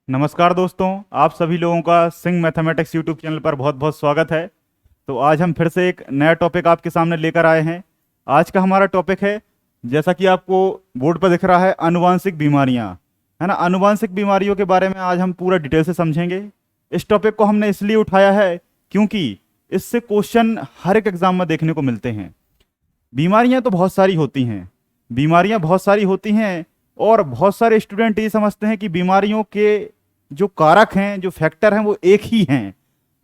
नमस्कार दोस्तों, आप सभी लोगों का सिंह मैथमेटिक्स यूट्यूब चैनल पर बहुत बहुत स्वागत है। तो आज हम फिर से एक नया टॉपिक आपके सामने लेकर आए हैं। आज का हमारा टॉपिक है, जैसा कि आपको बोर्ड पर दिख रहा है, आनुवांशिक बीमारियां। है ना। आनुवांशिक बीमारियों के बारे में आज हम पूरा डिटेल से समझेंगे। इस टॉपिक को हमने इसलिए उठाया है क्योंकि इससे क्वेश्चन हर एक एग्जाम में देखने को मिलते हैं। बीमारियां तो बहुत सारी होती हैं, बीमारियां बहुत सारी होती हैं, और बहुत सारे स्टूडेंट ये समझते हैं कि बीमारियों के जो कारक हैं, जो फैक्टर हैं, वो एक ही हैं,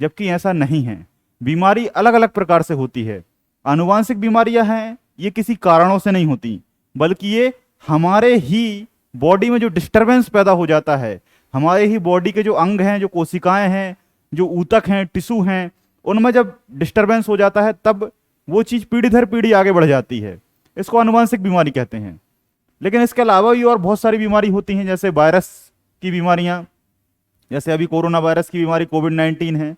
जबकि ऐसा नहीं है। बीमारी अलग अलग प्रकार से होती है। आनुवांशिक बीमारियां हैं, ये किसी कारणों से नहीं होती, बल्कि ये हमारे ही बॉडी में जो डिस्टरबेंस पैदा हो जाता है, हमारे ही बॉडी के जो अंग हैं, जो कोशिकाएं हैं, जो ऊतक हैं, टिश्यू हैं, उनमें जब डिस्टरबेंस हो जाता है तब वो चीज पीढ़ी दर पीढ़ी आगे बढ़ जाती है। इसको आनुवांशिक बीमारी कहते हैं। लेकिन इसके अलावा भी और बहुत सारी बीमारी होती हैं, जैसे वायरस की बीमारियां, जैसे अभी कोरोना वायरस की बीमारी कोविड-19 है।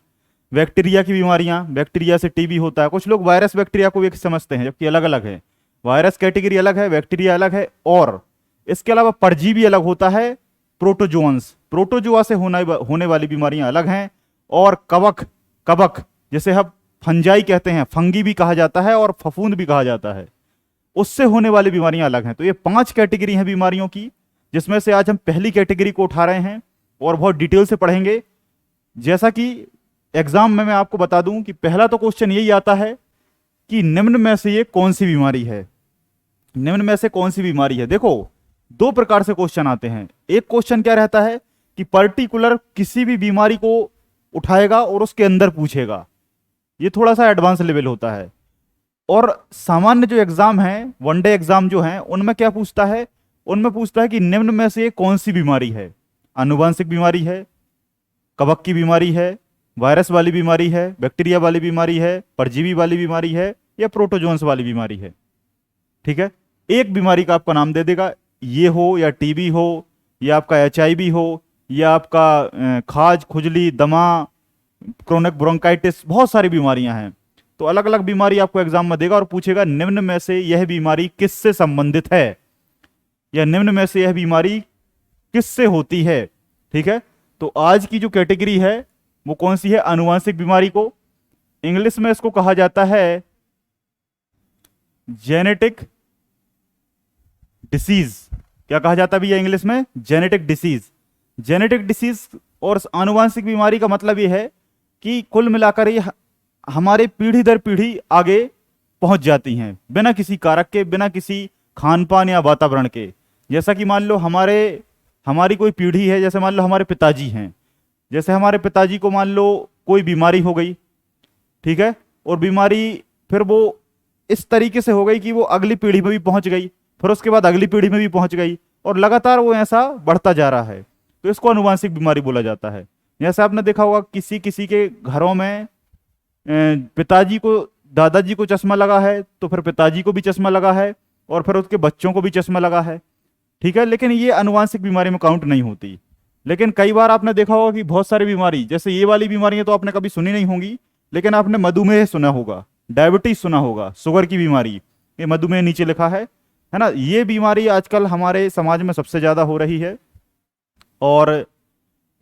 बैक्टीरिया की बीमारियां, बैक्टीरिया से टीबी होता है। कुछ लोग वायरस बैक्टीरिया को एक समझते हैं, जबकि अलग अलग है। वायरस कैटेगरी अलग है, बैक्टीरिया अलग है, और इसके अलावा परजीवी अलग होता है। प्रोटोजोन्स, प्रोटोजोआ से होने वाली बीमारियां अलग हैं। और कवक, कवक जैसे हम फंजाई कहते हैं, फंगी भी कहा जाता है और फफूंद भी कहा जाता है, उससे होने वाली बीमारियां अलग हैं। तो ये 5 कैटेगरी हैं बीमारियों की, जिसमें से आज हम पहली कैटेगरी को उठा रहे हैं और बहुत डिटेल से पढ़ेंगे। जैसा कि एग्जाम में मैं आपको बता दूं कि पहला तो क्वेश्चन यही आता है कि निम्न में से ये कौन सी बीमारी है। निम्न में से कौन सी बीमारी है। देखो, 2 प्रकार से क्वेश्चन आते हैं। एक क्वेश्चन क्या रहता है कि पर्टिकुलर किसी भी बीमारी को उठाएगा और उसके अंदर पूछेगा, ये थोड़ा सा एडवांस लेवल होता है। और सामान्य जो एग्जाम है, वनडे एग्जाम जो है, उनमें क्या पूछता है, उनमें पूछता है कि निम्न में से कौन सी बीमारी है। आनुवांशिक बीमारी है, कवक की बीमारी है, वायरस वाली बीमारी है, बैक्टीरिया वाली बीमारी है, परजीवी वाली बीमारी है, या प्रोटोजोन्स वाली बीमारी है। ठीक है। एक बीमारी का आपका नाम दे देगा, ये हो या टीबी हो, या आपका एचआईवी हो, या आपका खाज, खुजली, दमा, क्रोनिक ब्रोंकाइटिस, बहुत सारी बीमारियां हैं। तो अलग अलग बीमारी आपको एग्जाम में देगा और पूछेगा निम्न में से यह बीमारी किससे संबंधित है, या निम्न में से यह बीमारी किससे होती है। ठीक है। तो आज की जो कैटेगरी है वो कौन सी है, आनुवांशिक बीमारी को इंग्लिश में इसको कहा जाता है जेनेटिक डिसीज। क्या कहा जाता है भैया इंग्लिश में? Genetic disease. जेनेटिक डिसीज और आनुवांशिक बीमारी का मतलब यह है कि कुल मिलाकर ये हमारे पीढ़ी दर पीढ़ी आगे पहुंच जाती हैं, बिना किसी कारक के, बिना किसी खान पान या वातावरण के। जैसा कि मान लो हमारी कोई पीढ़ी है, जैसे मान लो हमारे पिताजी हैं, जैसे हमारे पिताजी को मान लो कोई बीमारी हो गई, ठीक है, और बीमारी फिर वो इस तरीके से हो गई कि वो अगली पीढ़ी में भी पहुंच गई, फिर उसके बाद अगली पीढ़ी में भी पहुंच गई, और लगातार वो ऐसा बढ़ता जा रहा है। तो इसको आनुवांशिक बीमारी बोला जाता है। जैसे आपने देखा होगा किसी किसी के घरों में पिताजी को, दादाजी को चश्मा लगा है, तो फिर पिताजी को भी चश्मा लगा है, और फिर उसके बच्चों को भी चश्मा लगा है। ठीक है। लेकिन ये आनुवांशिक बीमारी में काउंट नहीं होती। लेकिन कई बार आपने देखा होगा कि बहुत सारी बीमारी, जैसे ये वाली बीमारियां तो आपने कभी सुनी नहीं होंगी, लेकिन आपने मधुमेह सुना होगा, डायबिटीज सुना होगा, शुगर की बीमारी, ये मधुमेह नीचे लिखा है ना। ये बीमारी आजकल हमारे समाज में सबसे ज्यादा हो रही है, और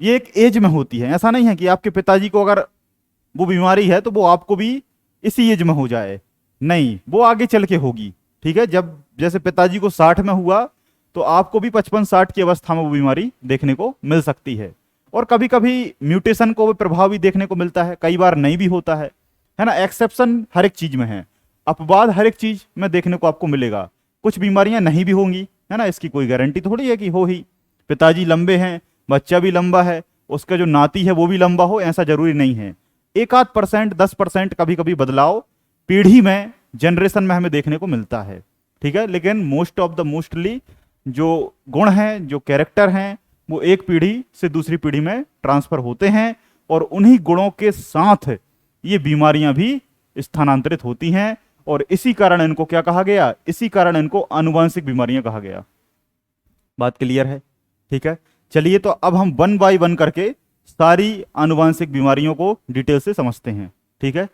ये एक एज में होती है। ऐसा नहीं है कि आपके पिताजी को अगर वो बीमारी है तो वो आपको भी इसी एज में हो जाए, नहीं, वो आगे चल के होगी। ठीक है। जब जैसे पिताजी को 60 में हुआ तो आपको भी 55-60 की अवस्था में वो बीमारी देखने को मिल सकती है। और कभी कभी म्यूटेशन को भी प्रभाव भी देखने को मिलता है, कई बार नहीं भी होता है ना। एक्सेप्शन हर एक चीज में है, अपवाद हर एक चीज में देखने को आपको मिलेगा। कुछ बीमारियां नहीं भी होंगी, है ना, इसकी कोई गारंटी थोड़ी है कि हो ही। पिताजी लंबे हैं, बच्चा भी लंबा है, उसका जो नाती है वो भी लंबा हो, ऐसा जरूरी नहीं है। 1-8%, 10% कभी कभी बदलाव पीढ़ी में, जनरेशन में हमें देखने को मिलता है। ठीक है। लेकिन मोस्ट ऑफ द मोस्टली जो गुण हैं, जो कैरेक्टर हैं, वो एक पीढ़ी से दूसरी पीढ़ी में ट्रांसफर होते हैं, और उन्हीं गुणों के साथ ये बीमारियां भी स्थानांतरित होती हैं। और इसी कारण इनको क्या कहा गया, इसी कारण इनको आनुवांशिक बीमारियां कहा गया। बात क्लियर है? ठीक है। चलिए, तो अब हम 1 बाय 1 करके सारी आनुवांशिक बीमारियों को डिटेल से समझते हैं। ठीक है।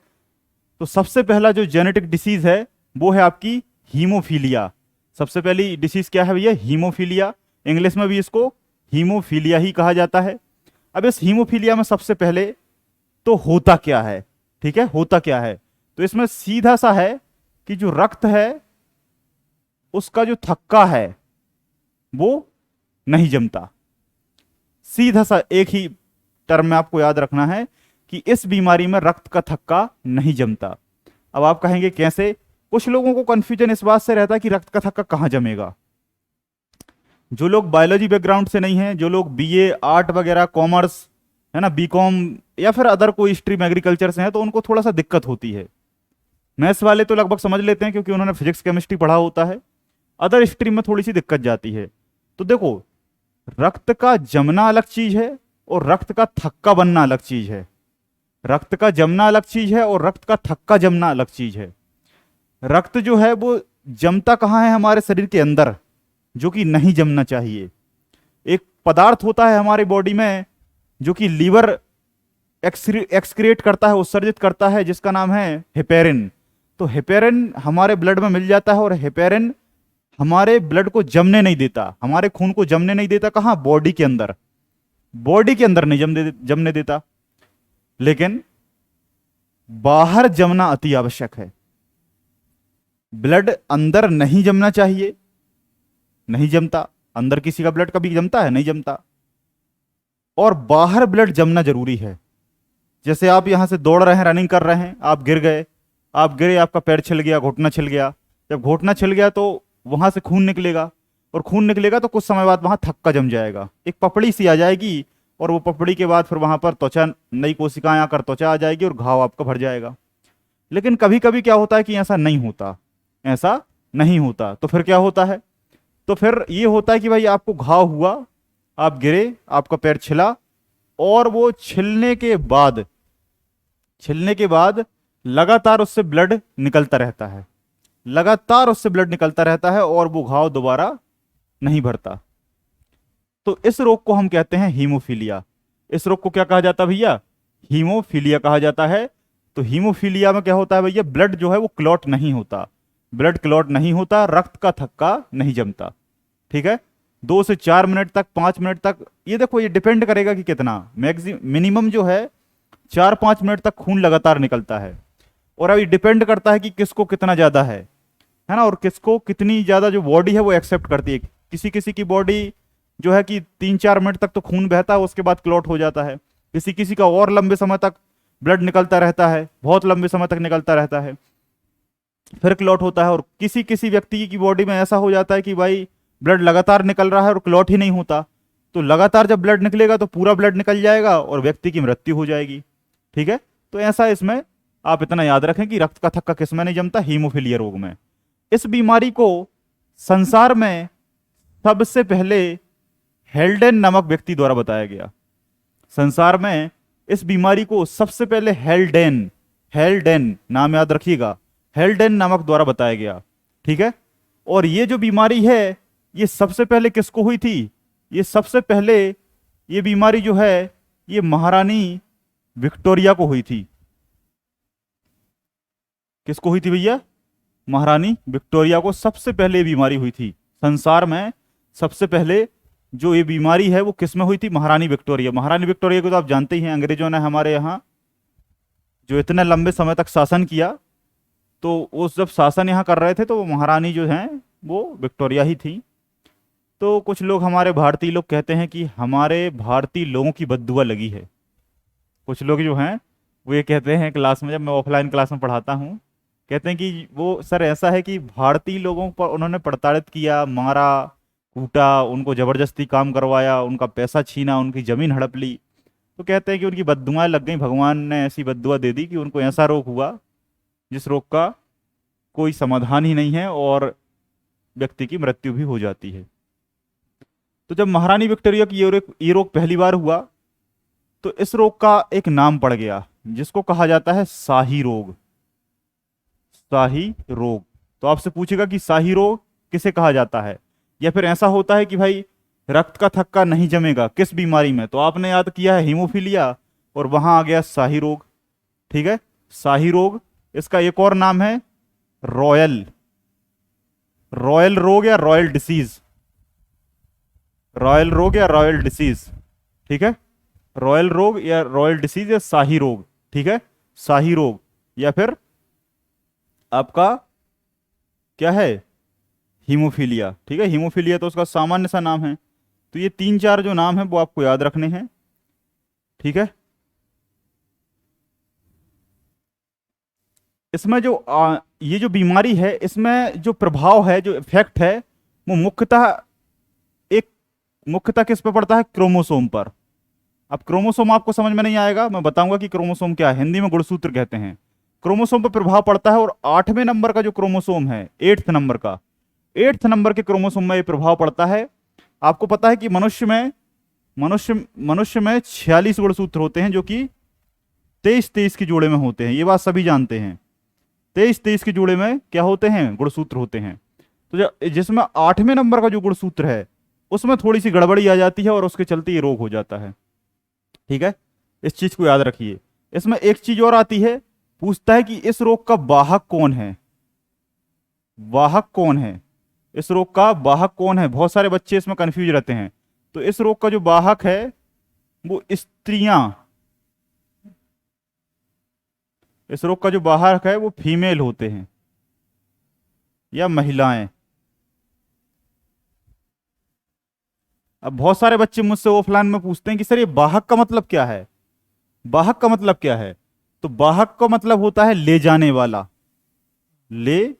तो सबसे पहला जो जेनेटिक डिसीज है वो है आपकी हीमोफीलिया। सबसे पहली डिसीज क्या है भैया? हीमोफीलिया। इंग्लिश में भी इसको हीमोफीलिया ही कहा जाता है। अब इस हीमोफीलिया में सबसे पहले तो होता क्या है, ठीक है, होता क्या है, तो इसमें सीधा सा है कि जो रक्त है उसका जो थक्का है वो नहीं जमता। सीधा सा एक ही टर्म में आपको याद रखना है कि इस बीमारी में रक्त का थक्का नहीं जमता। अब आप कहेंगे कैसे? कुछ लोगों को कंफ्यूजन इस बात से रहता है कि रक्त का थक्का कहां जमेगा। जो लोग बायोलॉजी बैकग्राउंड से नहीं हैं, जो लोग बीए आर्ट वगैरह कॉमर्स है ना, बीकॉम या फिर अदर कोई स्ट्रीम एग्रीकल्चर से हैं, तो उनको थोड़ा सा दिक्कत होती है। मैथ्स वाले तो लगभग समझ लेते हैं क्योंकि उन्होंने फिजिक्स केमिस्ट्री पढ़ा होता है। अदर स्ट्रीम में थोड़ी सी दिक्कत जाती है। तो देखो, रक्त का जमना अलग चीज है और रक्त का थक्का बनना अलग चीज है। रक्त का जमना अलग चीज है और रक्त का थक्का जमना अलग चीज है। रक्त जो है वो जमता कहाँ है? हमारे शरीर के अंदर, जो कि नहीं जमना चाहिए। एक पदार्थ होता है हमारी बॉडी में जो कि लीवर एक्सक्रिएट करता है, उत्सर्जित करता है, जिसका नाम है हेपेरिन। तो हेपेरिन हमारे ब्लड में मिल जाता है और हेपेरिन हमारे ब्लड को जमने नहीं देता, हमारे खून को जमने नहीं देता। कहाँ? बॉडी के अंदर। बॉडी के अंदर नहीं जमने देता, लेकिन बाहर जमना अति आवश्यक है। ब्लड अंदर नहीं जमना चाहिए, नहीं जमता। अंदर किसी का ब्लड कभी जमता है? नहीं जमता। और बाहर ब्लड जमना जरूरी है। जैसे आप यहां से दौड़ रहे हैं, रनिंग कर रहे हैं, आप गिर गए, आपका पैर छिल गया, घुटना छिल गया। जब घुटना छिल गया तो वहां से खून निकलेगा, और खून निकलेगा तो कुछ समय बाद वहां थक्का जम जाएगा, एक पपड़ी सी आ जाएगी, और वो पपड़ी के बाद फिर वहां पर त्वचा, नई कोशिकाएं आकर त्वचा आ जाएगी और घाव आपका भर जाएगा। लेकिन कभी कभी क्या होता है कि ऐसा नहीं होता, ऐसा नहीं होता। तो फिर क्या होता है? तो फिर ये होता है कि भाई आपको घाव हुआ, आप गिरे, आपका पैर छिला, और वो छिलने के बाद लगातार उससे ब्लड निकलता रहता है, लगातार उससे ब्लड निकलता रहता है, और वो घाव दोबारा नहीं भरता। तो इस रोग को हम कहते हैं हीमोफीलिया। इस रोग को क्या कहा जाता है भैया? हीमोफीलिया कहा जाता है। तो हीमोफीलिया में क्या होता है भैया? ब्लड जो है वो क्लॉट नहीं होता, ब्लड क्लॉट नहीं होता, रक्त का थक्का नहीं जमता। ठीक है, 2 से 4 मिनट तक, 5 मिनट तक, ये देखो ये डिपेंड करेगा कि कितना, मिनिमम जो है 4-5 मिनट तक खून लगातार निकलता है। और अभी डिपेंड करता है कि किसको कितना ज्यादा है ना, और किसको कितनी ज्यादा जो बॉडी है वो एक्सेप्ट करती है। किसी किसी की बॉडी जो है कि 3-4 मिनट तक तो खून बहता है, उसके बाद क्लॉट हो जाता है। किसी किसी का और लंबे समय तक ब्लड निकलता रहता है, बहुत लंबे समय तक निकलता रहता है, फिर क्लॉट होता है। और किसी किसी व्यक्ति की बॉडी में ऐसा हो जाता है कि भाई ब्लड लगातार निकल रहा है और क्लॉट ही नहीं होता। तो लगातार जब ब्लड निकलेगा तो पूरा ब्लड निकल जाएगा और व्यक्ति की मृत्यु हो जाएगी। ठीक है, तो ऐसा इसमें आप इतना याद रखें कि रक्त का थक्का किसमें नहीं जमता? हीमोफीलिया रोग में। इस बीमारी को संसार में सबसे पहले हेल्डेन नामक व्यक्ति द्वारा बताया गया। संसार में इस बीमारी को सबसे पहले हेल्डेन, हेल्डेन नाम याद रखिएगा, हेल्डेन नामक द्वारा बताया गया। ठीक है, और ये जो बीमारी है ये सबसे पहले किसको हुई थी? ये सबसे पहले ये बीमारी जो है ये महारानी विक्टोरिया को हुई थी। किसको हुई थी भैया? महारानी विक्टोरिया को सबसे पहले ये बीमारी हुई थी। संसार में सबसे पहले जो ये बीमारी है वो किस में हुई थी? महारानी विक्टोरिया। महारानी विक्टोरिया को तो आप जानते ही हैं, अंग्रेजों ने हमारे यहाँ जो इतने लंबे समय तक शासन किया, तो वो जब शासन यहाँ कर रहे थे तो वो महारानी जो हैं वो विक्टोरिया ही थी। तो कुछ लोग, हमारे भारतीय लोग कहते हैं कि हमारे भारतीय लोगों की बद्दुआ लगी है। कुछ लोग जो हैं वो ये कहते हैं क्लास में, जब मैं ऑफलाइन क्लास में पढ़ाता हूँ, कहते हैं कि वो सर ऐसा है कि भारतीय लोगों पर उन्होंने प्रताड़ित किया, मारा, कूटा, उनको जबरदस्ती काम करवाया, उनका पैसा छीना, उनकी जमीन हड़प ली। तो कहते हैं कि उनकी बद्दुआएं लग गई, भगवान ने ऐसी बद्दुआ दे दी कि उनको ऐसा रोग हुआ जिस रोग का कोई समाधान ही नहीं है और व्यक्ति की मृत्यु भी हो जाती है। तो जब महारानी विक्टोरिया की ये रोग पहली बार हुआ तो इस रोग का एक नाम पड़ गया जिसको कहा जाता है शाही रोग। शाही रोग। तो आपसे पूछेगा कि शाही रोग किसे कहा जाता है, या फिर ऐसा होता है कि भाई रक्त का थक्का नहीं जमेगा किस बीमारी में, तो आपने याद किया है हीमोफीलिया और वहां आ गया शाही रोग। ठीक है, शाही रोग। इसका एक और नाम है रॉयल रोग या रॉयल डिसीज। रॉयल रोग या रॉयल डिसीज, ठीक है, रॉयल रोग या रॉयल डिसीज या शाही रोग, ठीक है, शाही रोग, या फिर आपका क्या है, हीमोफीलिया, ठीक है, हीमोफीलिया तो उसका सामान्य सा नाम है। तो ये तीन चार जो नाम है वो आपको याद रखने हैं, ठीक है। इसमें जो ये जो बीमारी है, इसमें जो प्रभाव है, जो इफेक्ट है, वो एक मुख्यतः किस पे पड़ता है, क्रोमोसोम पर। अब क्रोमोसोम आपको समझ में नहीं आएगा, मैं बताऊंगा कि क्रोमोसोम क्या है, हिंदी में गुणसूत्र कहते हैं। क्रोमोसोम पर प्रभाव पड़ता है, और 8वें नंबर का जो क्रोमोसोम है, 8th नंबर के क्रोमोसोम में ये प्रभाव पड़ता है। आपको पता है कि मनुष्य में 46 गुणसूत्र होते हैं, जो कि 23-23 की जोड़े में होते हैं, ये बात सभी जानते हैं। 23-23 की जोड़े में क्या होते हैं, गुणसूत्र होते हैं। तो जिसमें 8वें नंबर का जो गुणसूत्र है, उसमें थोड़ी सी गड़बड़ी आ जाती है, और उसके चलते ये रोग हो जाता है, ठीक है। इस चीज को याद रखिए। इसमें एक चीज और आती है, पूछता है कि इस रोग का वाहक कौन है, वाहक कौन है, इस रोग का वाहक कौन है। बहुत सारे बच्चे इसमें कंफ्यूज रहते हैं। तो इस रोग का जो वाहक है वो स्त्रियां, इस रोग का जो वाहक है वो फीमेल होते हैं या महिलाएं। अब बहुत सारे बच्चे मुझसे ऑफलाइन में पूछते हैं कि सर ये वाहक का मतलब क्या है, वाहक का मतलब क्या है। तो वाहक का मतलब होता है ले जाने वाला, ले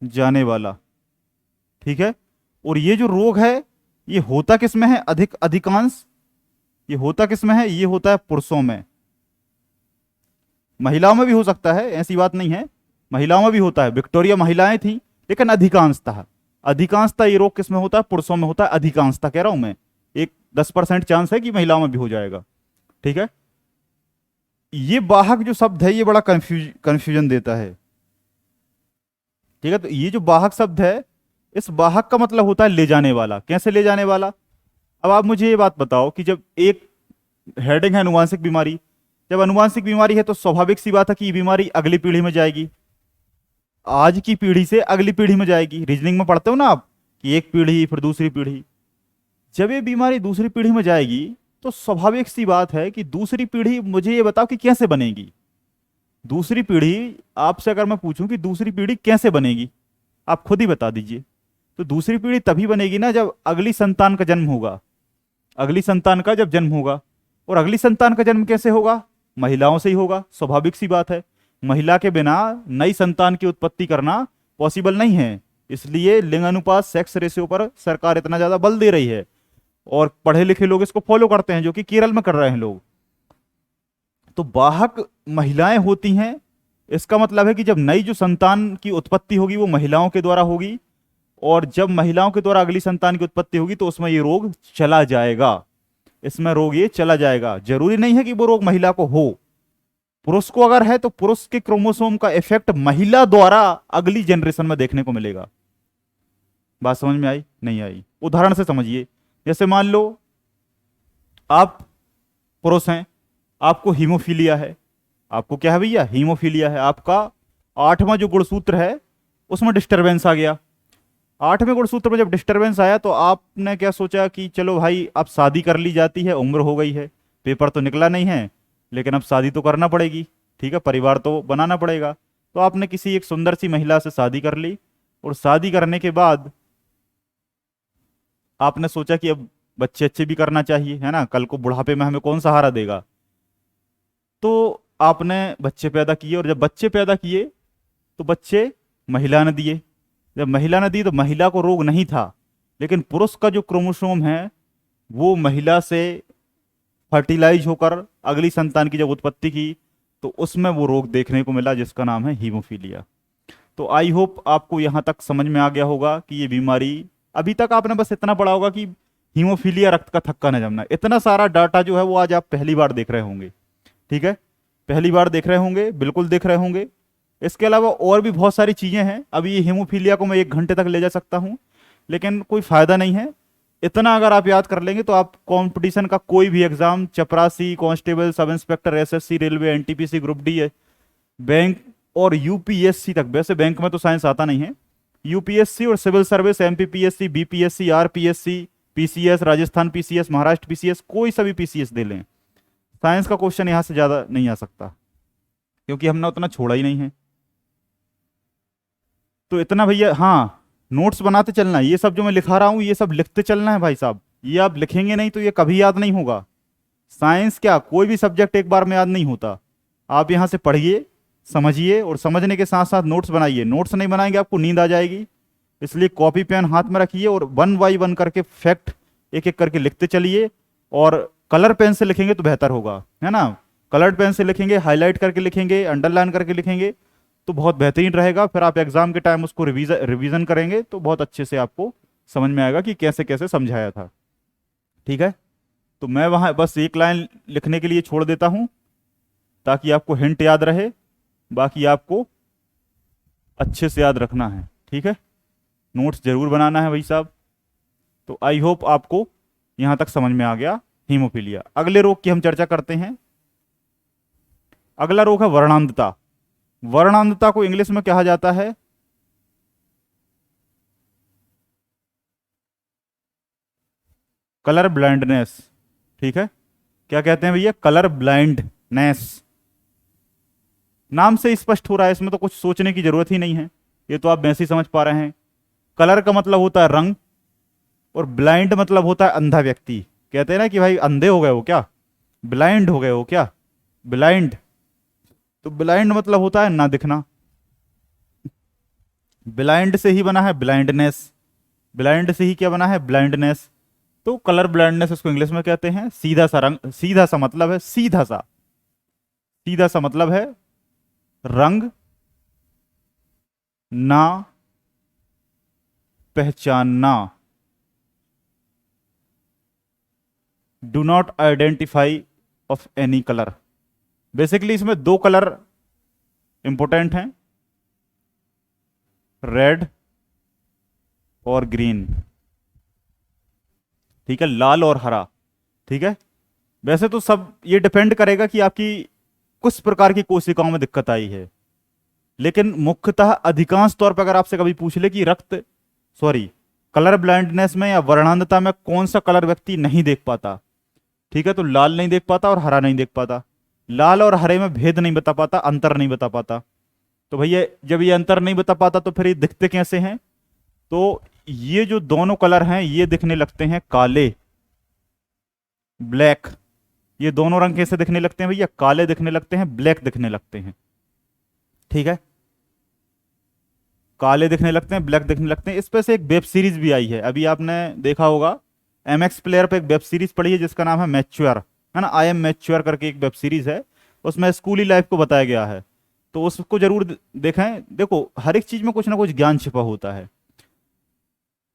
जाने वाला, ठीक है। और ये जो रोग है, ये होता किस में है, अधिकांश ये होता किस में है, ये होता है पुरुषों में। महिलाओं में भी हो सकता है, ऐसी बात नहीं है, महिलाओं में भी होता है, विक्टोरिया महिलाएं थी, लेकिन अधिकांशता ये रोग किस में होता है, पुरुषों में होता है। अधिकांशता कह रहा हूं मैं, एक 10% चांस है कि महिलाओं में भी हो जाएगा, ठीक है। ये वाहक जो शब्द है, ये बड़ा कंफ्यूजन देता है, ठीक है। तो ये जो वाहक शब्द है, इस वाहक का मतलब होता है ले जाने वाला। कैसे ले जाने वाला, अब आप मुझे ये बात बताओ कि जब एक हेडिंग है अनुवांशिक बीमारी, जब अनुवांशिक बीमारी है तो स्वाभाविक सी बात है कि ये बीमारी अगली पीढ़ी में जाएगी, आज की पीढ़ी से अगली पीढ़ी में जाएगी। रीजनिंग में पढ़ते हो ना आप कि एक पीढ़ी फिर दूसरी पीढ़ी। जब ये बीमारी दूसरी पीढ़ी में जाएगी तो स्वाभाविक सी बात है कि दूसरी पीढ़ी, मुझे ये बताओ कि कैसे बनेगी दूसरी पीढ़ी। आपसे अगर मैं पूछूं कि दूसरी पीढ़ी कैसे बनेगी, आप खुद ही बता दीजिए। तो दूसरी पीढ़ी तभी बनेगी ना जब अगली संतान का जन्म होगा, अगली संतान का जब जन्म होगा। और अगली संतान का जन्म कैसे होगा, महिलाओं से ही होगा, स्वाभाविक सी बात है। महिला के बिना नई संतान की उत्पत्ति करना पॉसिबल नहीं है। इसलिए लिंग अनुपात, सेक्स रेशियो पर सरकार इतना ज्यादा बल दे रही है, और पढ़े लिखे लोग इसको फॉलो करते हैं, जो कि केरल में कर रहे हैं लोग। तो वाहक महिलाएं होती हैं, इसका मतलब है कि जब नई जो संतान की उत्पत्ति होगी वो महिलाओं के द्वारा होगी, और जब महिलाओं के द्वारा अगली संतान की उत्पत्ति होगी तो उसमें ये रोग चला जाएगा, इसमें रोग ये चला जाएगा। जरूरी नहीं है कि वो रोग महिला को हो, पुरुष को अगर है तो पुरुष के क्रोमोसोम का इफेक्ट महिला द्वारा अगली जनरेशन में देखने को मिलेगा। बात समझ में आई, नहीं आई? उदाहरण से समझिए, जैसे मान लो आप पुरुष हैं, आपको हीमोफीलिया है। आपको क्या है भैया, हीमोफीलिया है। आपका 8वां जो गुणसूत्र है उसमें डिस्टरबेंस आ गया। 8वें गुणसूत्र में जब डिस्टरबेंस आया तो आपने क्या सोचा कि चलो भाई अब शादी कर ली जाती है, उम्र हो गई है, पेपर तो निकला नहीं है, लेकिन अब शादी तो करना पड़ेगी, ठीक है, परिवार तो बनाना पड़ेगा। तो आपने किसी एक सुंदर सी महिला से शादी कर ली, और शादी करने के बाद आपने सोचा कि अब बच्चे अच्छे भी करना चाहिए, है ना, कल को बुढ़ापे में हमें कौन सहारा देगा। तो आपने बच्चे पैदा किए, और जब बच्चे पैदा किए तो बच्चे महिला ने दिए। जब महिला ने दी तो महिला को रोग नहीं था, लेकिन पुरुष का जो क्रोमोसोम है वो महिला से फर्टिलाइज होकर अगली संतान की जब उत्पत्ति की तो उसमें वो रोग देखने को मिला, जिसका नाम है हीमोफीलिया। तो आई होप आपको यहां तक समझ में आ गया होगा कि ये बीमारी, अभी तक आपने बस इतना पढ़ा होगा कि हीमोफीलिया, रक्त का थक्का न जमना। इतना सारा डाटा जो है वो आज आप पहली बार देख रहे होंगे, ठीक है, पहली बार देख रहे होंगे, बिल्कुल देख रहे होंगे। इसके अलावा और भी बहुत सारी चीजें हैं। अभी ये हीमोफीलिया को मैं 1 घंटे तक ले जा सकता हूं, लेकिन कोई फायदा नहीं है। इतना अगर आप याद कर लेंगे तो आप कंपटीशन का कोई भी एग्जाम, चपरासी, constable, sub inspector, SSC, railway, NTPC, group D, bank और यूपीएससी तक, वैसे बैंक में तो साइंस आता नहीं है, यूपीएससी और civil service, MPPSC, BPSC, RPSC, PCS, Rajasthan PCS, Maharashtra PCS, कोई सा भी पीसीएस दे लें, साइंस का क्वेश्चन यहां से ज्यादा नहीं आ सकता, क्योंकि हमने उतना छोड़ा ही नहीं है। तो इतना भैया, हाँ नोट्स बनाते चलना है, ये सब जो मैं लिखा रहा हूं ये सब लिखते चलना है भाई साहब, ये आप लिखेंगे नहीं तो ये कभी याद नहीं होगा। साइंस क्या, कोई भी सब्जेक्ट एक बार में याद नहीं होता। आप यहां से पढ़िए, समझिए, और समझने के साथ साथ नोट्स बनाइए। नोट्स नहीं बनाएंगे आपको नींद आ जाएगी, इसलिए कॉपी पेन हाथ में रखिए और 1 बाई 1 करके फैक्ट एक एक करके लिखते चलिए। और कलर पेन से लिखेंगे तो बेहतर होगा, है ना। कलर्ड पेन से लिखेंगे, हाईलाइट करके लिखेंगे, अंडरलाइन करके लिखेंगे तो बहुत बेहतरीन रहेगा। फिर आप एग्जाम के टाइम उसको रिवीजन करेंगे तो बहुत अच्छे से आपको समझ में आएगा कि कैसे कैसे समझाया था। ठीक है, तो मैं वहां बस एक लाइन लिखने के लिए छोड़ देता हूं ताकि आपको हिंट याद रहे, बाकी आपको अच्छे से याद रखना है। ठीक है, नोट्स जरूर बनाना है भाई साहब। तो आई होप आपको यहां तक समझ में आ गया हीमोफीलिया। अगले रोग की हम चर्चा करते हैं। अगला रोग है वर्णांधता। वर्णांधता को इंग्लिश में कहा जाता है कलर ब्लाइंडनेस। ठीक है, क्या कहते हैं भैया, कलर ब्लाइंडनेस। नाम से स्पष्ट हो रहा है, इसमें तो कुछ सोचने की जरूरत ही नहीं है, ये तो आप वैसे ही समझ पा रहे हैं। कलर का मतलब होता है रंग, और ब्लाइंड मतलब होता है अंधा व्यक्ति। कहते हैं ना कि भाई अंधे हो गए हो क्या, ब्लाइंड हो गए हो क्या, ब्लाइंड। तो ब्लाइंड मतलब होता है ना दिखना, ब्लाइंड से ही बना है ब्लाइंडनेस, ब्लाइंड से ही क्या बना है, ब्लाइंडनेस। तो कलर ब्लाइंडनेस इसको इंग्लिश में कहते हैं। सीधा सा रंग, सीधा सा मतलब है, सीधा सा, सीधा सा मतलब है रंग ना पहचानना, do not identify of any colour. Basically इसमें 2 कलर इंपॉर्टेंट हैं, रेड और ग्रीन। ठीक है, लाल और हरा। ठीक है, वैसे तो सब ये डिपेंड करेगा कि आपकी किस प्रकार की कोशिकाओं में दिक्कत आई है, लेकिन मुख्यतः अधिकांश तौर पर अगर आपसे कभी पूछ ले कि कलर ब्लाइंडनेस में या वर्णांधता में कौन सा कलर व्यक्ति नहीं देख पाता, ठीक है, तो लाल नहीं देख पाता और हरा नहीं देख पाता। लाल और हरे में भेद नहीं बता पाता, अंतर नहीं बता पाता। तो भैया जब ये अंतर नहीं बता पाता तो फिर ये दिखते कैसे हैं, तो ये जो दोनों कलर हैं ये दिखने लगते हैं काले, ब्लैक। ये दोनों रंग कैसे दिखने लगते हैं भैया, काले दिखने लगते हैं, ब्लैक दिखने लगते हैं। ठीक है, काले दिखने लगते हैं, ब्लैक दिखने लगते हैं। इस पे से एक वेब सीरीज भी आई है, अभी आपने देखा होगा, एमएक्स प्लेयर पे एक वेब सीरीज पड़ी है जिसका नाम है मैच्योर, है ना, आई एम मैच्योर करके एक वेब सीरीज है, उसमें स्कूली लाइफ को बताया गया है, तो उसको जरूर देखें। देखो हर एक चीज में कुछ ना कुछ ज्ञान छिपा होता है।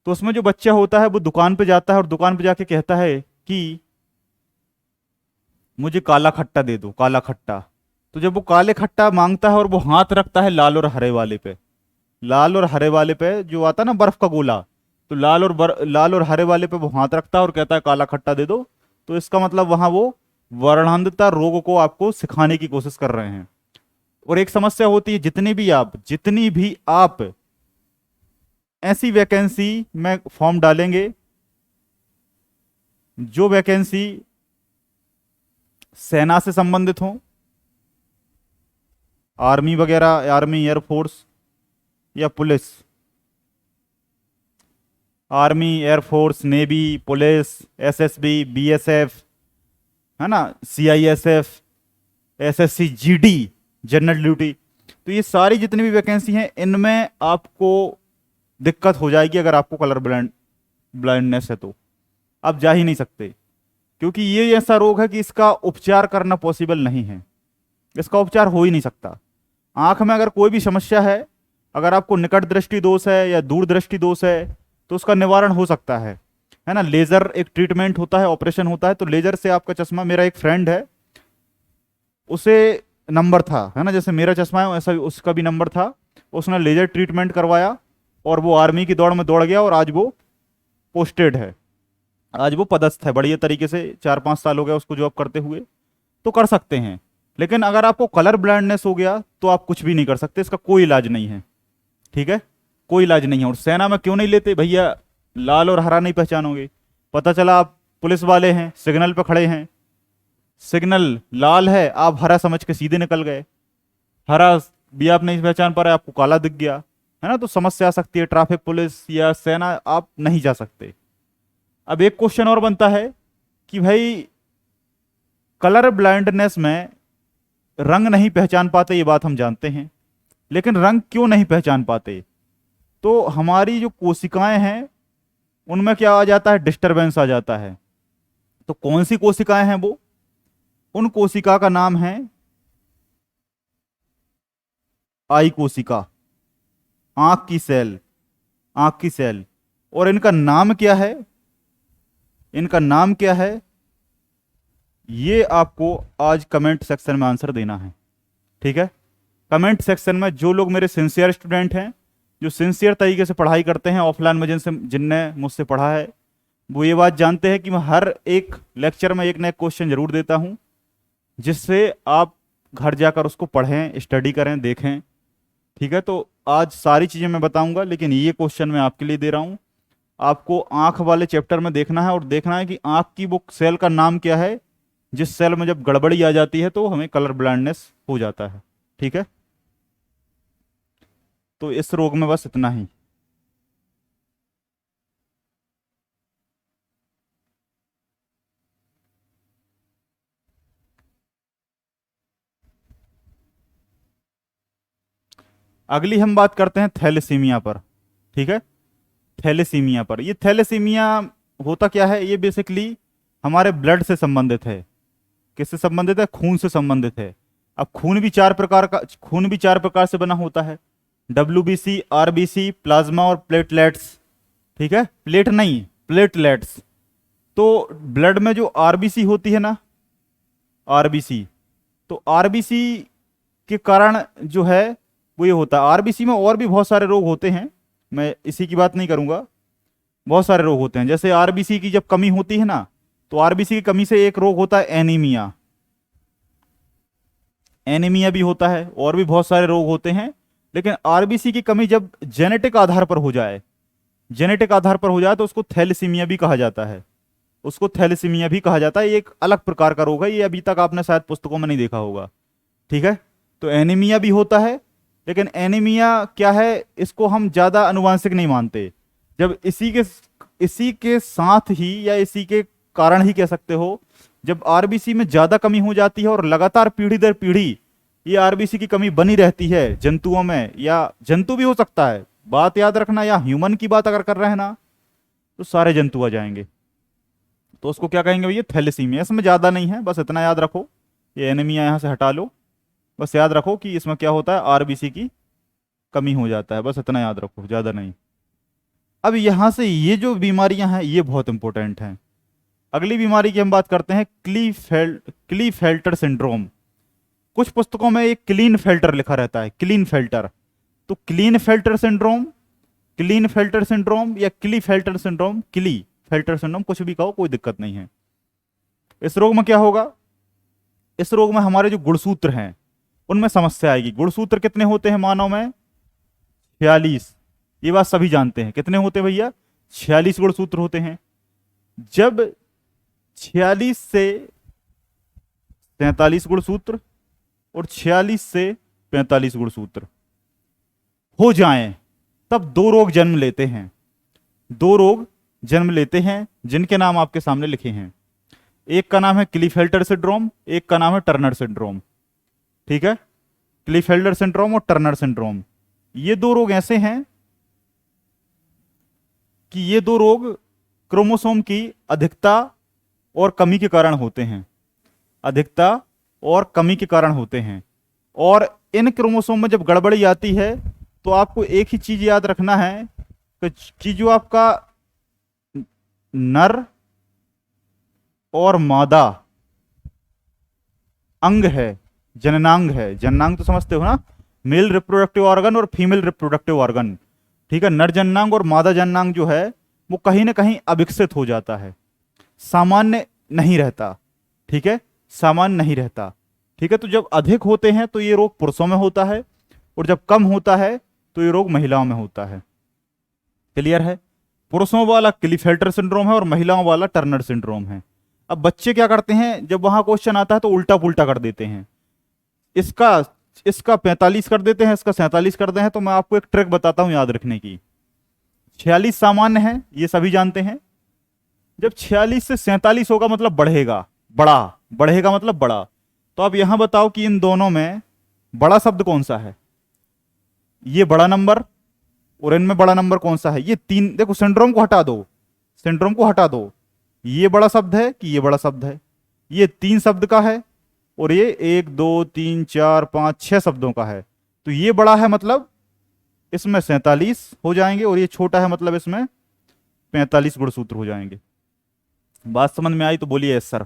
तो उसमें जो बच्चा होता है वो दुकान पे जाता है और दुकान पे जाके कहता है कि मुझे काला खट्टा दे दो, काला खट्टा। तो जब वो काले खट्टा मांगता है और वो हाथ रखता है लाल और हरे वाले पे, लाल और हरे वाले पे जो आता है ना बर्फ का गोला, तो लाल और हरे वाले पे वो हाथ रखता है और कहता है काला खट्टा दे दो, तो इसका मतलब वहां वो वर्णांधता रोग को आपको सिखाने की कोशिश कर रहे हैं। और एक समस्या होती है, जितनी भी आप ऐसी वैकेंसी में फॉर्म डालेंगे जो वैकेंसी सेना से संबंधित हो, आर्मी वगैरह, आर्मी, एयरफोर्स या police, army, air force, navy, police, SSB, BSF, है ना, CISF, SSC, GD, general duty, तो ये सारी जितनी भी वैकेंसी हैं इनमें आपको दिक्कत हो जाएगी। अगर आपको कलर ब्लाइंडनेस है तो आप जा ही नहीं सकते, क्योंकि ये ऐसा रोग है कि इसका उपचार करना पॉसिबल नहीं है, इसका उपचार हो ही नहीं सकता। आंख में अगर कोई भी समस्या है, अगर आपको निकट दृष्टि दोष है या दूर दृष्टि दोष है, तो उसका निवारण हो सकता है ना। लेजर एक ट्रीटमेंट होता है, ऑपरेशन होता है, तो लेजर से आपका चश्मा, मेरा एक फ्रेंड है उसे नंबर था, है ना, जैसे मेरा चश्मा है वैसा उसका भी नंबर था, उसने लेजर ट्रीटमेंट करवाया और वो आर्मी की दौड़ में दौड़ गया और आज वो पोस्टेड है, आज वो पदस्थ है बढ़िया तरीके से, 4-5 साल हो गया उसको जॉब करते हुए। तो कर सकते हैं, लेकिन अगर आपको कलर ब्लाइंडनेस हो गया तो आप कुछ भी नहीं कर सकते, इसका कोई इलाज नहीं है। ठीक है, कोई इलाज नहीं है। और सेना में क्यों नहीं लेते भैया, लाल और हरा नहीं पहचानोगे। पता चला आप पुलिस वाले हैं, सिग्नल पे खड़े हैं, सिग्नल लाल है, आप हरा समझ के सीधे निकल गए, हरा भी आप नहीं पहचान पा रहे, आपको काला दिख गया, है ना, तो समस्या आ सकती है। ट्रैफिक पुलिस या सेना आप नहीं जा सकते। अब एक क्वेश्चन और बनता है कि भाई कलर ब्लाइंडनेस में रंग नहीं पहचान पाते, ये बात हम जानते हैं, लेकिन रंग क्यों नहीं पहचान पाते? तो हमारी जो कोशिकाएं हैं उनमें क्या आ जाता है, डिस्टरबेंस आ जाता है। तो कौन सी कोशिकाएं हैं वो? उन कोशिका का नाम है आई कोशिका, आंख की सेल, आंख की सेल। और इनका नाम क्या है? इनका नाम क्या है, ये आपको आज कमेंट सेक्शन में आंसर देना है, ठीक है। कमेंट सेक्शन में जो लोग मेरे सिंसियर स्टूडेंट हैं, जो सिंसियर तरीके से पढ़ाई करते हैं ऑफलाइन में, जिनने मुझसे पढ़ा है, वो ये बात जानते हैं कि मैं हर एक लेक्चर में एक नया क्वेश्चन जरूर देता हूं, जिससे आप घर जाकर उसको पढ़ें, स्टडी करें, देखें, ठीक है। तो आज सारी चीज़ें मैं बताऊंगा, लेकिन ये क्वेश्चन मैं आपके लिए दे रहा हूं। आपको आंख वाले चैप्टर में देखना है और देखना है कि आंख की वो सेल का नाम क्या है, जिस सेल में जब गड़बड़ी आ जाती है तो हमें कलर ब्लाइंडनेस हो जाता है, ठीक है। तो इस रोग में बस इतना ही। अगली हम बात करते हैं थैलेसीमिया पर, ठीक है। थैलेसीमिया पर, ये थैलेसीमिया होता क्या है? ये बेसिकली हमारे ब्लड से संबंधित है। किससे संबंधित है? खून से संबंधित है। अब खून भी चार प्रकार से बना होता है, WBC, RBC, प्लाज्मा और प्लेटलेट्स, ठीक है। प्लेट नहीं, प्लेटलेट्स। तो ब्लड में जो RBC होती है ना, RBC, तो RBC के कारण जो है वो ये होता है। RBC में और भी बहुत सारे रोग होते हैं, मैं इसी की बात नहीं करूंगा, बहुत सारे रोग होते हैं। जैसे RBC की जब कमी होती है ना, तो RBC की कमी से एक रोग होता है एनीमिया, एनीमिया भी होता है, और भी बहुत सारे रोग होते हैं। लेकिन RBC की कमी जब जेनेटिक आधार पर हो जाए, जेनेटिक आधार पर हो जाए, तो उसको थैलेसीमिया भी कहा जाता है, उसको थैलेसीमिया भी कहा जाता है। ये एक अलग प्रकार का रोग है, ये अभी तक आपने शायद पुस्तकों में नहीं देखा होगा, ठीक है। तो एनीमिया भी होता है, लेकिन एनीमिया क्या है, इसको हम ज्यादा अनुवांशिक नहीं मानते। जब इसी के साथ ही या इसी के कारण ही कह सकते हो, जब RBC में ज्यादा कमी हो जाती है और लगातार पीढ़ी दर पीढ़ी ये RBC की कमी बनी रहती है जंतुओं में, या जंतु भी हो सकता है, बात याद रखना, या ह्यूमन की बात अगर कर रहे हैं ना, तो सारे जंतु आ जाएंगे। तो उसको क्या कहेंगे भैया? थैलेसीमिया। इसमें ज्यादा नहीं है, बस इतना याद रखो, ये एनीमिया यहां से हटा लो, बस याद रखो कि इसमें क्या होता है, RBC की कमी हो जाता है, बस इतना याद रखो, ज्यादा नहीं। अब यहां से ये जो बीमारियां हैं ये बहुत इंपॉर्टेंट हैं। अगली बीमारी की हम बात करते हैं, क्लीफेल्टर सिंड्रोम। कुछ पुस्तकों में एक क्लीन फेल्टर लिखा रहता है, क्लीन फेल्टर। तो क्लीनफेल्टर सिंड्रोम, क्लीनफेल्टर सिंड्रोम या क्लीफेल्टर सिंड्रोम, क्लीफेल्टर सिंड्रोम, कुछ भी कहो, कोई दिक्कत नहीं है। इस रोग में क्या होगा? इस रोग में हमारे जो गुणसूत्र हैं उनमें समस्या आएगी। गुणसूत्र कितने होते हैं मानव में? 46। ये बात सभी जानते हैं, कितने होते हैं भैया? 46 गुणसूत्र होते हैं। जब 46 से 43 गुणसूत्र और 46 से 45 गुणसूत्र हो जाएं, तब दो रोग जन्म लेते हैं, दो रोग जन्म लेते हैं, जिनके नाम आपके सामने लिखे हैं। एक का नाम है क्लीफेल्टर सिंड्रोम, एक का नाम है टर्नर सिंड्रोम, ठीक है। क्लीफेल्टर सिंड्रोम और टर्नर सिंड्रोम, ये दो रोग ऐसे हैं कि ये दो रोग क्रोमोसोम की अधिकता और कमी के कारण होते हैं, अधिकता और कमी के कारण होते हैं। और इन क्रोमोसोम में जब गड़बड़ी आती है तो आपको एक ही चीज याद रखना है कि जो आपका नर और मादा अंग है, जननांग है, जननांग तो समझते हो ना, मेल रिप्रोडक्टिव ऑर्गन और फीमेल रिप्रोडक्टिव ऑर्गन, ठीक है। नर जननांग और मादा जननांग जो है वो कहीं ना कहीं अविकसित हो जाता है, सामान्य नहीं रहता, ठीक है, सामान्य नहीं रहता, ठीक है। तो जब अधिक होते हैं तो ये रोग पुरुषों में होता है, और जब कम होता है तो ये रोग महिलाओं में होता है, क्लियर है? पुरुषों वाला क्लीफेल्टर सिंड्रोम है और महिलाओं वाला टर्नर सिंड्रोम है। अब बच्चे क्या करते हैं, जब वहां क्वेश्चन आता है तो उल्टा पुल्टा कर देते हैं, इसका इसका 45 कर देते हैं, इसका 47 कर देते हैं। तो मैं आपको एक ट्रिक बताता हूं याद रखने की। 46 सामान्य है, ये सभी जानते हैं। जब 46 से 47 होगा मतलब बढ़ेगा, बड़ा बढ़ेगा मतलब बड़ा। तो आप यहां बताओ कि इन दोनों में बड़ा शब्द कौन सा है? ये बड़ा नंबर और इनमें बड़ा नंबर कौन सा है? ये तीन। देखो सिंड्रोम को हटा दो, सिंड्रोम को हटा दो। ये बड़ा शब्द है कि ये बड़ा शब्द है? ये 3 शब्द का है और ये 1 2 3 4 5 6 शब्दों का है। तो ये बड़ा है मतलब इसमें 47 हो जाएंगे और ये छोटा है मतलब इसमें 45 गुणसूत्र हो जाएंगे। बात समझ में आई तो बोलिए यस सर।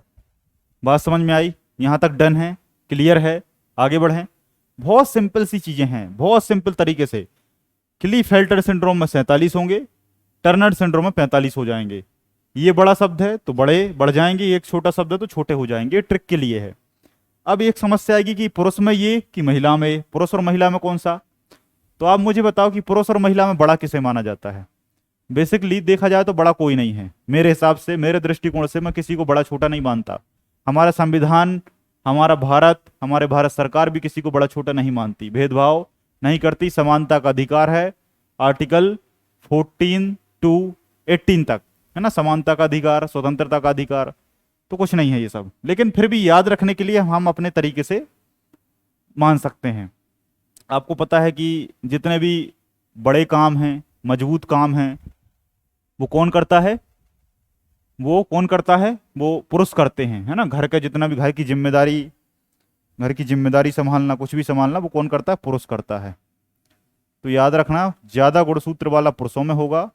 बात समझ में आई? यहां तक डन है, क्लियर है? आगे बढ़ें। बहुत सिंपल सी चीजें हैं, बहुत सिंपल तरीके से। क्लीफेल्टर सिंड्रोम में 47 होंगे, टर्नर सिंड्रोम में 45 हो जाएंगे। ये बड़ा शब्द है तो बड़े बढ़ जाएंगे, एक छोटा शब्द है तो छोटे हो जाएंगे। ट्रिक के लिए है। अब एक समस्या आएगी कि पुरुष में ये कि महिला में, पुरुष और महिला में कौन सा? तो आप मुझे बताओ कि पुरुष और महिला में बड़ा किसे माना जाता है? बेसिकली देखा जाए तो बड़ा कोई नहीं है मेरे हिसाब से, मेरे दृष्टिकोण से। मैं किसी को बड़ा छोटा नहीं मानता। हमारा संविधान, हमारा भारत, हमारे भारत सरकार भी किसी को बड़ा छोटा नहीं मानती, भेदभाव नहीं करती, समानता का अधिकार है। आर्टिकल 14 टू 18 तक है ना, समानता का अधिकार, स्वतंत्रता का अधिकार। तो कुछ नहीं है ये सब, लेकिन फिर भी याद रखने के लिए हम अपने तरीके से मान सकते हैं। आपको पता है कि जितने भी बड़े काम हैं, मजबूत काम हैं, वो कौन करता है? वो कौन करता है? वो पुरुष करते हैं, है ना। घर का जितना भी घर की जिम्मेदारी संभालना, कुछ भी संभालना, वो कौन करता है? पुरुष करता है। तो याद रखना, ज्यादा गुणसूत्र वाला पुरुषों में होगा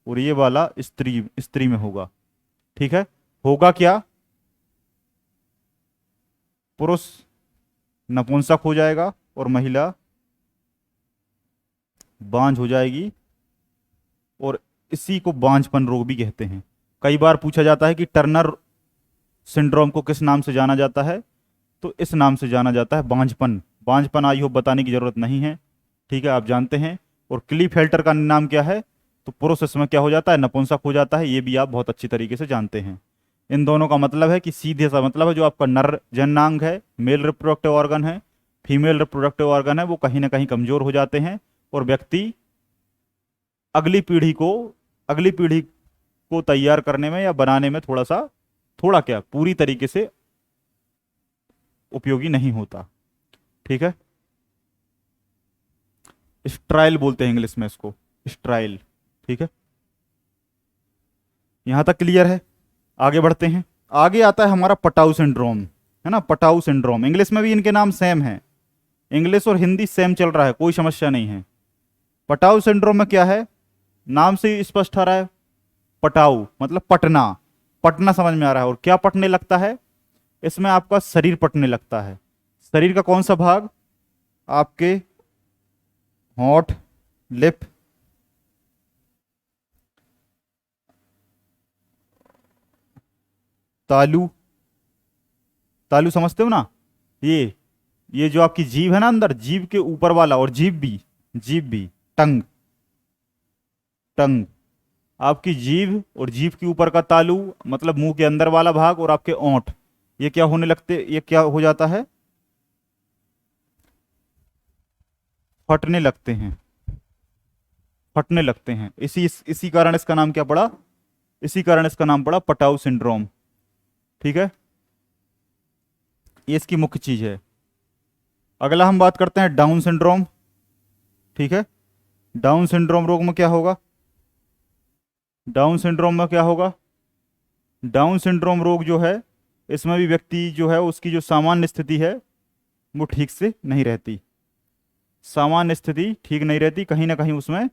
और ये वाला स्त्री में होगा। ठीक है? होगा क्या? पुरुष नपुंसक हो जाएगा और महिला बांझ हो जाएगी, और इसी को बांझपन रोग भी कहते हैं। कई बार पूछा जाता है कि टर्नर सिंड्रोम को किस नाम से जाना जाता है? तो इस नाम से जाना जाता है, बांझपन। बांझपन आई होप बताने की जरूरत नहीं है, ठीक है, आप जानते हैं। और क्लीफेल्टर का नाम क्या है? तो पुरुष इसमें क्या हो जाता है? नपुंसक हो जाता है। ये भी आप बहुत अच्छी तरीके से जानते हैं। इन दोनों का मतलब है कि सीधे सा मतलब है, जो आपका नर जननांग है, मेल रिप्रोडक्टिव ऑर्गन है, फीमेल रिप्रोडक्टिव ऑर्गन है, वो कहीं ना कहीं कमजोर हो जाते हैं और व्यक्ति अगली पीढ़ी को तैयार करने में या बनाने में थोड़ा क्या पूरी तरीके से उपयोगी नहीं होता। ठीक है? स्ट्राइल बोलते हैं इंग्लिश में इसको, स्ट्राइल। ठीक है? यहां तक क्लियर है? आगे बढ़ते हैं। आगे आता है हमारा पटाऊ सिंड्रोम, है ना। पटाऊ सिंड्रोम, इंग्लिश में भी इनके नाम सेम है, इंग्लिश और हिंदी सेम चल रहा है, कोई समस्या नहीं है। पटाऊ सिंड्रोम में क्या है? नाम से ही स्पष्ट आ रहा है, पटाऊ मतलब पटना। पटना समझ में आ रहा है। और क्या पटने लगता है? इसमें आपका शरीर पटने लगता है। शरीर का कौन सा भाग? आपके होंठ, लिप, तालू। तालू समझते हो ना? ये जो आपकी जीभ है ना, अंदर जीभ के ऊपर वाला, और जीभ भी टंग, टंग। आपकी जीभ और जीभ के ऊपर का तालू मतलब मुंह के अंदर वाला भाग, और आपके ओंठ, ये क्या होने लगते, ये क्या हो जाता है? फटने लगते हैं, फटने लगते हैं। इसी कारण इसका नाम क्या पड़ा? इसी कारण इसका नाम पड़ा पटाऊ सिंड्रोम। ठीक है? ये इसकी मुख्य चीज है। अगला हम बात करते हैं डाउन सिंड्रोम। ठीक है? डाउन सिंड्रोम रोग में क्या होगा? डाउन सिंड्रोम में क्या होगा? डाउन सिंड्रोम रोग जो है, इसमें भी व्यक्ति जो है उसकी जो सामान्य स्थिति है वो ठीक से नहीं रहती। सामान्य स्थिति ठीक नहीं रहती, कहीं ना कहीं उसमें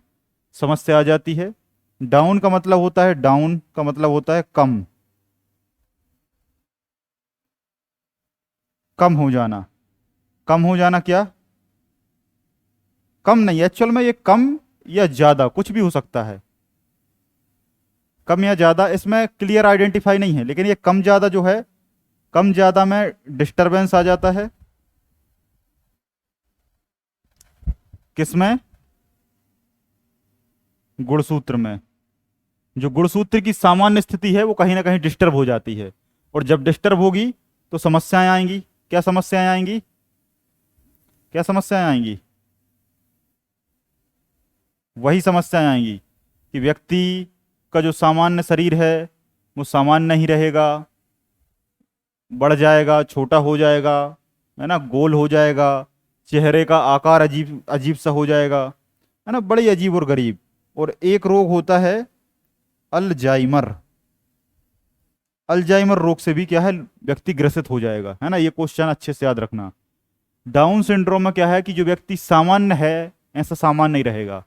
समस्या आ जाती है। डाउन का मतलब होता है, डाउन का मतलब होता है कम, कम हो जाना। कम हो जाना क्या? कम नहीं, एक्चुअल में ये कम या ज्यादा कुछ भी हो सकता है। कम या ज्यादा इसमें क्लियर आइडेंटिफाई नहीं है, लेकिन ये कम ज्यादा जो है, कम ज्यादा में डिस्टरबेंस आ जाता है। किसमें? गुणसूत्र में। जो गुणसूत्र की सामान्य स्थिति है वो कहीं ना कहीं डिस्टर्ब हो जाती है, और जब डिस्टर्ब होगी तो समस्याएं आएंगी। क्या समस्याएं आएंगी? क्या समस्याएं आएंगी? वही समस्याएं आएंगी कि व्यक्ति का जो सामान्य शरीर है वो सामान्य नहीं रहेगा, बढ़ जाएगा, छोटा हो जाएगा, है ना, गोल हो जाएगा, चेहरे का आकार अजीब अजीब सा हो जाएगा, है ना, बड़ी अजीब और गरीब। और एक रोग होता है अल्जाइमर। अल्जाइमर रोग से भी क्या है, व्यक्ति ग्रसित हो जाएगा, है ना। ये क्वेश्चन अच्छे से याद रखना। डाउन सिंड्रोम में क्या है कि जो व्यक्ति सामान्य है ऐसा सामान्य नहीं रहेगा,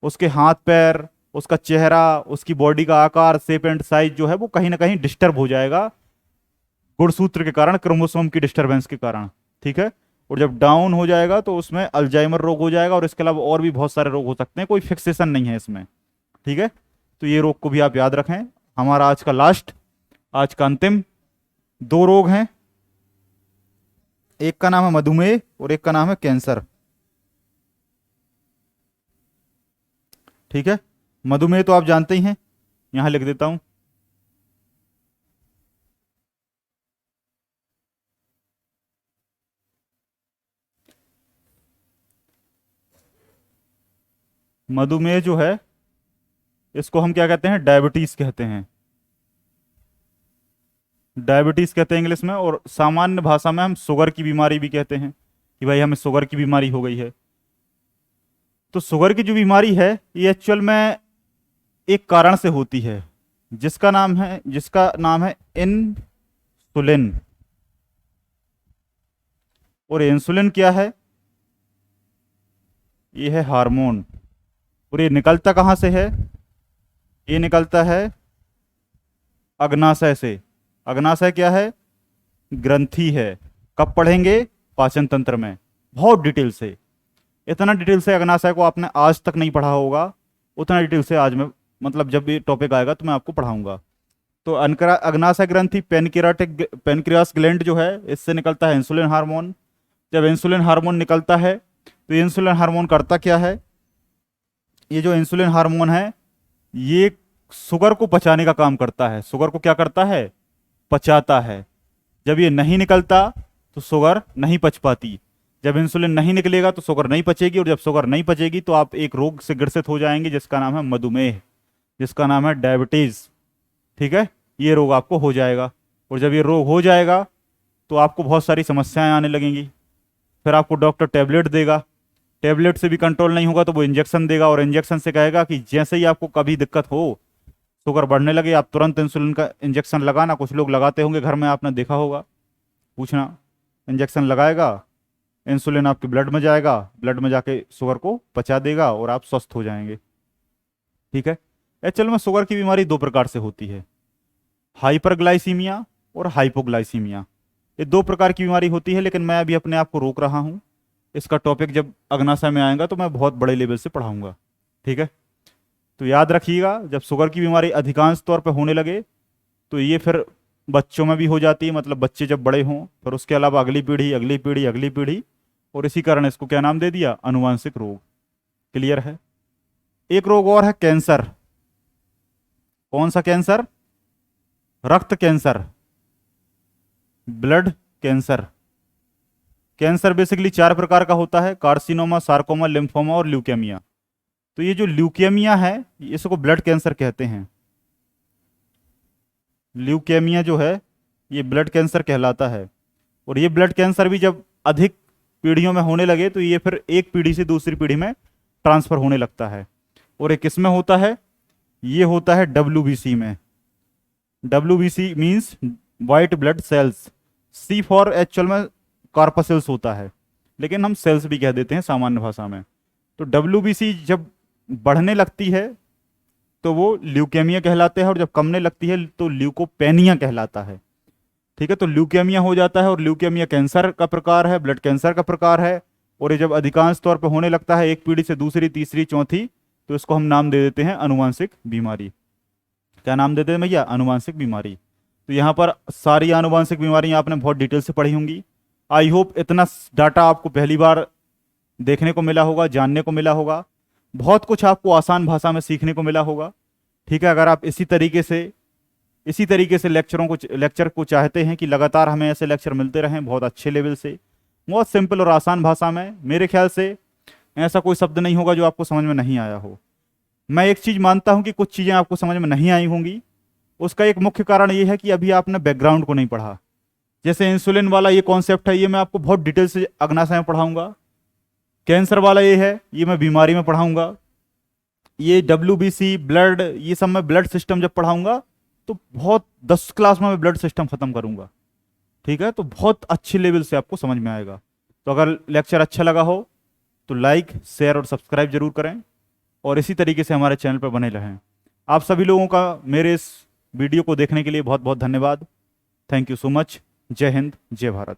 उसके हाथ पैर, उसका चेहरा, उसकी बॉडी का आकार, शेप एंड साइज जो है वो कहीं ना कहीं डिस्टर्ब हो जाएगा गुणसूत्र के कारण, क्रोमोसोम की डिस्टरबेंस के कारण। ठीक है। और जब डाउन हो जाएगा तो उसमें अल्जाइमर रोग हो जाएगा, और इसके अलावा और भी बहुत सारे रोग हो सकते हैं, कोई फिक्सेशन नहीं है इसमें। ठीक है। तो ये रोग को भी आप याद रखें। हमारा आज का अंतिम दो रोग हैं, एक का नाम है मधुमेह और एक का नाम है कैंसर। ठीक है। मधुमेह तो आप जानते ही हैं, यहां लिख देता हूं। मधुमेह जो है इसको हम क्या कहते हैं, डायबिटीज कहते हैं। डायबिटीज कहते हैं इंग्लिश में, और सामान्य भाषा में हम शुगर की बीमारी भी कहते हैं कि भाई हमें शुगर की बीमारी हो गई है। तो शुगर की जो बीमारी है ये एक्चुअल में एक कारण से होती है जिसका नाम है इंसुलिन। और इंसुलिन क्या है? ये है हार्मोन। और ये निकलता कहाँ से है? ये निकलता है अग्नाशय से। अग्नाशय क्या है? ग्रंथि है। कब पढ़ेंगे? पाचन तंत्र में, बहुत डिटेल से। इतना डिटेल से अग्नाशय को आपने आज तक नहीं पढ़ा होगा, उतना डिटेल से आज मैं, मतलब जब ये टॉपिक आएगा तो मैं आपको पढ़ाऊंगा। तो अग्नाशय ग्रंथि पेनक्रियास ग्लैंड जो है, इससे निकलता है इंसुलिन हार्मोन। जब इंसुलिन हार्मोन निकलता है तो ये इंसुलिन हार्मोन करता क्या है? ये जो इंसुलिन हार्मोन है ये शुगर को पचाने का काम करता है। शुगर को क्या करता है? पचाता है। जब ये नहीं निकलता तो शुगर नहीं पच पाती। जब इंसुलिन नहीं निकलेगा तो शुगर नहीं पचेगी, और जब शुगर नहीं पचेगी तो आप एक रोग से ग्रसित हो जाएंगे जिसका नाम है मधुमेह, जिसका नाम है डायबिटीज। ठीक है। ये रोग आपको हो जाएगा, और जब ये रोग हो जाएगा तो आपको बहुत सारी समस्याएं आने लगेंगी। फिर आपको डॉक्टर टेबलेट देगा, टेबलेट से भी कंट्रोल नहीं होगा तो वो इंजेक्शन देगा, और इंजेक्शन से कहेगा कि जैसे ही आपको कभी दिक्कत हो, शुगर बढ़ने लगे, आप तुरंत इंसुलिन का इंजेक्शन लगाना। कुछ लोग लगाते होंगे घर में, आपने देखा होगा, पूछना। इंजेक्शन लगाएगा, इंसुलिन आपके ब्लड में जाएगा, ब्लड में जाके शुगर को पचा देगा और आप स्वस्थ हो जाएंगे। ठीक है। एक्चुअल में शुगर की बीमारी दो प्रकार से होती है, हाइपरग्लाइसीमिया और हाइपोग्लाइसीमिया। ये दो प्रकार की बीमारी होती है, लेकिन मैं अभी अपने आप को रोक रहा हूँ। इसका टॉपिक जब अग्नाशय में आएगा तो मैं बहुत बड़े लेवल से पढ़ाऊंगा। ठीक है। तो याद रखिएगा, जब शुगर की बीमारी अधिकांश तौर पर होने लगे तो ये फिर बच्चों में भी हो जाती है, मतलब बच्चे जब बड़े हों, फिर उसके अलावा अगली पीढ़ी, अगली पीढ़ी, अगली पीढ़ी, और इसी कारण इसको क्या नाम दे दिया? अनुवांशिक रोग। क्लियर है। एक रोग और है कैंसर। कौन सा कैंसर? रक्त cancer, blood cancer. Cancer basically चार प्रकार का होता है, कार्सिनोमा, सार्कोमा, लिम्फोमा और ल्यूकेमिया। तो ये जो ल्यूकेमिया है इसको ब्लड कैंसर कहते हैं। ल्यूकेमिया जो है ये ब्लड कैंसर कहलाता है। और ये ब्लड कैंसर भी जब अधिक पीढ़ियों में होने लगे तो ये फिर एक पीढ़ी से दूसरी पीढ़ी में ट्रांसफर होने लगता है। और ये किस में होता है? ये होता है WBC में। WBC means white blood cells. C for actual में कार्पासेल्स होता है, लेकिन हम सेल्स भी कह देते हैं सामान्य भाषा में। तो WBC जब बढ़ने लगती है तो वो ल्यूकेमिया कहलाते हैं, और जब कमने लगती है तो ल्यूकोपेनिया कहलाता है। ठीक है। तो ल्यूकेमिया हो जाता है, और ल्यूकेमिया कैंसर का प्रकार है, ब्लड कैंसर का प्रकार है। और ये जब अधिकांश तौर पर होने लगता है एक पीढ़ी से दूसरी, तीसरी, चौथी, तो इसको हम नाम दे देते हैं अनुवांशिक बीमारी। क्या नाम देते हैं भैया? अनुवांशिक बीमारी। तो यहाँ पर सारी आनुवांशिक बीमारियां आपने बहुत डिटेल से पढ़ी होंगी। आई होप इतना डाटा आपको पहली बार देखने को मिला होगा, जानने को मिला होगा। बहुत कुछ आपको आसान भाषा में सीखने को मिला होगा। ठीक है, अगर आप इसी तरीके से लेक्चर को चाहते हैं कि लगातार हमें ऐसे लेक्चर मिलते रहें बहुत अच्छे लेवल से, बहुत सिंपल और आसान भाषा में, मेरे ख्याल से ऐसा कोई शब्द नहीं होगा जो आपको समझ में नहीं आया हो। मैं एक चीज़ मानता हूं कि कुछ चीज़ें आपको समझ में नहीं आई होंगी। उसका एक मुख्य कारण ये है कि अभी आपने बैकग्राउंड को नहीं पढ़ा। जैसे इंसुलिन वाला ये कॉन्सेप्ट है, ये मैं आपको बहुत डिटेल से अगनाशय में पढ़ाऊंगा। कैंसर वाला ये है, ये मैं बीमारी में पढ़ाऊंगा। ये WBC ब्लड, ये सब मैं ब्लड सिस्टम जब पढ़ाऊंगा तो बहुत 10 क्लास में मैं ब्लड सिस्टम खत्म करूंगा। ठीक है, तो बहुत अच्छे लेवल से आपको समझ में आएगा। तो अगर लेक्चर अच्छा लगा हो तो लाइक, शेयर और सब्सक्राइब जरूर करें, और इसी तरीके से हमारे चैनल पर बने रहें। आप सभी लोगों का मेरे इस वीडियो को देखने के लिए बहुत बहुत धन्यवाद। Thank you so much. जय हिंद, जय भारत।